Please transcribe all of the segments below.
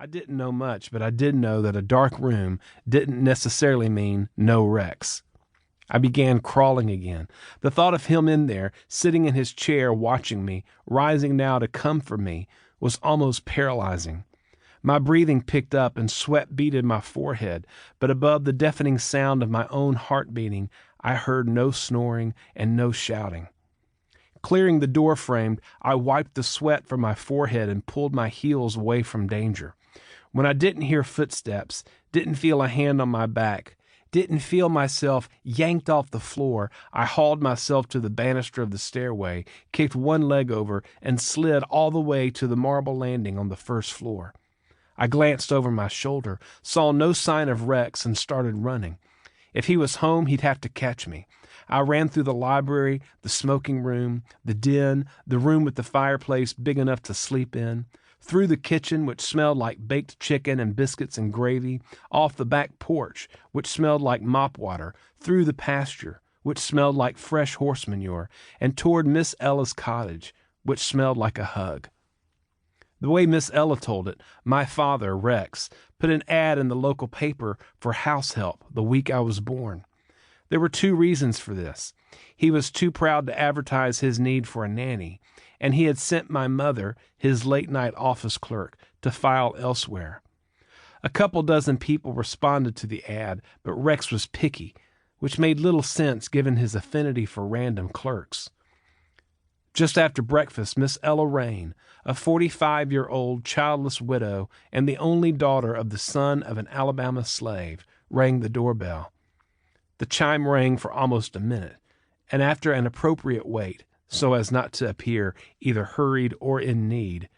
I didn't know much, but I did know that a dark room didn't necessarily mean no Rex. I began crawling again. The thought of him in there, sitting in his chair watching me, rising now to come for me, was almost paralyzing. My breathing picked up and sweat beaded my forehead, but above the deafening sound of my own heart beating, I heard no snoring and no shouting. Clearing the door frame, I wiped the sweat from my forehead and pulled my heels away from danger. When I didn't hear footsteps, didn't feel a hand on my back, didn't feel myself yanked off the floor, I hauled myself to the banister of the stairway, kicked one leg over, and slid all the way to the marble landing on the first floor. I glanced over my shoulder, saw no sign of Rex, and started running. If he was home, he'd have to catch me. I ran through the library, the smoking room, the den, the room with the fireplace big enough to sleep in, through the kitchen, which smelled like baked chicken and biscuits and gravy, off the back porch, which smelled like mop water, through the pasture, which smelled like fresh horse manure, and toward Miss Ella's cottage, which smelled like a hug. The way Miss Ella told it, my father, Rex, put an ad in the local paper for house help the week I was born. There were 2 reasons for this. He was too proud to advertise his need for a nanny, and he had sent my mother, his late-night office clerk, to file elsewhere. A couple dozen people responded to the ad, but Rex was picky, which made little sense given his affinity for random clerks. Just after breakfast, Miss Ella Rain, a 45-year-old childless widow and the only daughter of the son of an Alabama slave, rang the doorbell. The chime rang for almost a minute, and after an appropriate wait, so as not to appear either hurried or in need,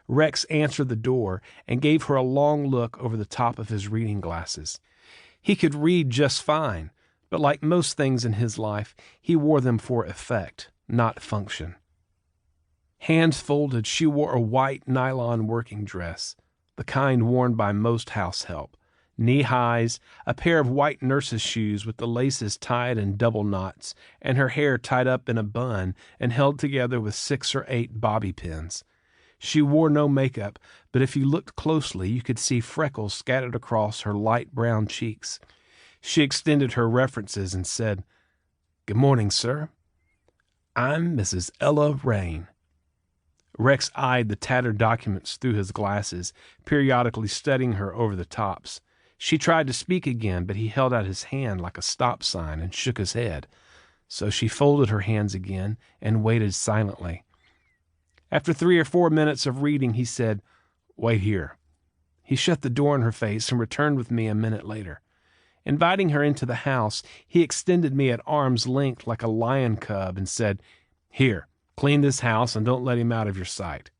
Rex answered the door and gave her a long look over the top of his reading glasses. He could read just fine, but like most things in his life, he wore them for effect, not function. Hands folded, she wore a white nylon working dress, the kind worn by most house help, knee-highs, a pair of white nurse's shoes with the laces tied in double knots, and her hair tied up in a bun and held together with 6 or 8 bobby pins. She wore no makeup, but if you looked closely, you could see freckles scattered across her light brown cheeks. She extended her references and said, "Good morning, sir. I'm Mrs. Ella Rain." Rex eyed the tattered documents through his glasses, periodically studying her over the tops. She tried to speak again, but he held out his hand like a stop sign and shook his head. So she folded her hands again and waited silently. After 3 or 4 minutes of reading, he said, "Wait here." He shut the door in her face and returned with me a minute later. Inviting her into the house, he extended me at arm's length like a lion cub and said, "Here, clean this house and don't let him out of your sight."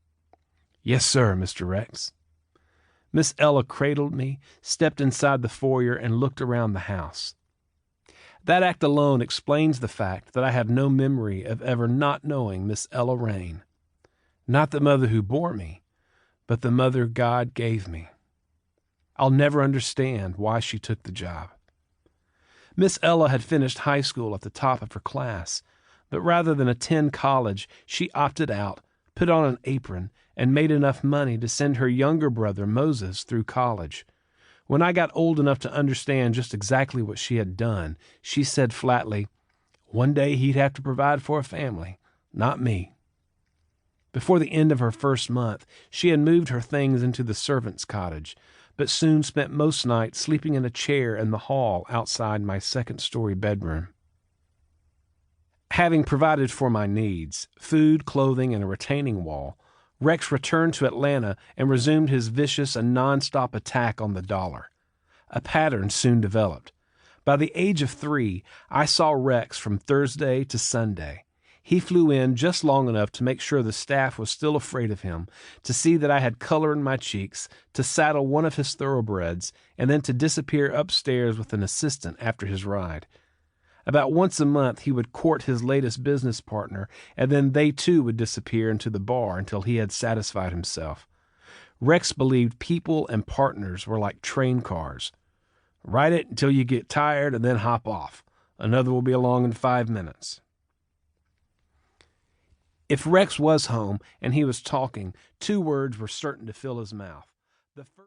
"Yes, sir, Mr. Rex." Miss Ella cradled me, stepped inside the foyer, and looked around the house. That act alone explains the fact that I have no memory of ever not knowing Miss Ella Rain. Not the mother who bore me, but the mother God gave me. I'll never understand why she took the job. Miss Ella had finished high school at the top of her class, but rather than attend college, she opted out, put on an apron, and made enough money to send her younger brother, Moses, through college. When I got old enough to understand just exactly what she had done, she said flatly, "One day he'd have to provide for a family, not me." Before the end of her first month, she had moved her things into the servants' cottage, but soon spent most nights sleeping in a chair in the hall outside my second-story bedroom. Having provided for my needs, food, clothing, and a retaining wall, Rex returned to Atlanta and resumed his vicious and nonstop attack on the dollar. A pattern soon developed. By the age of 3, I saw Rex from Thursday to Sunday. He flew in just long enough to make sure the staff was still afraid of him, to see that I had color in my cheeks, to saddle one of his thoroughbreds, and then to disappear upstairs with an assistant after his ride. About once a month, he would court his latest business partner, and then they too would disappear into the bar until he had satisfied himself. Rex believed people and partners were like train cars. Ride it until you get tired and then hop off. Another will be along in 5 minutes. If Rex was home and he was talking, 2 words were certain to fill his mouth. The first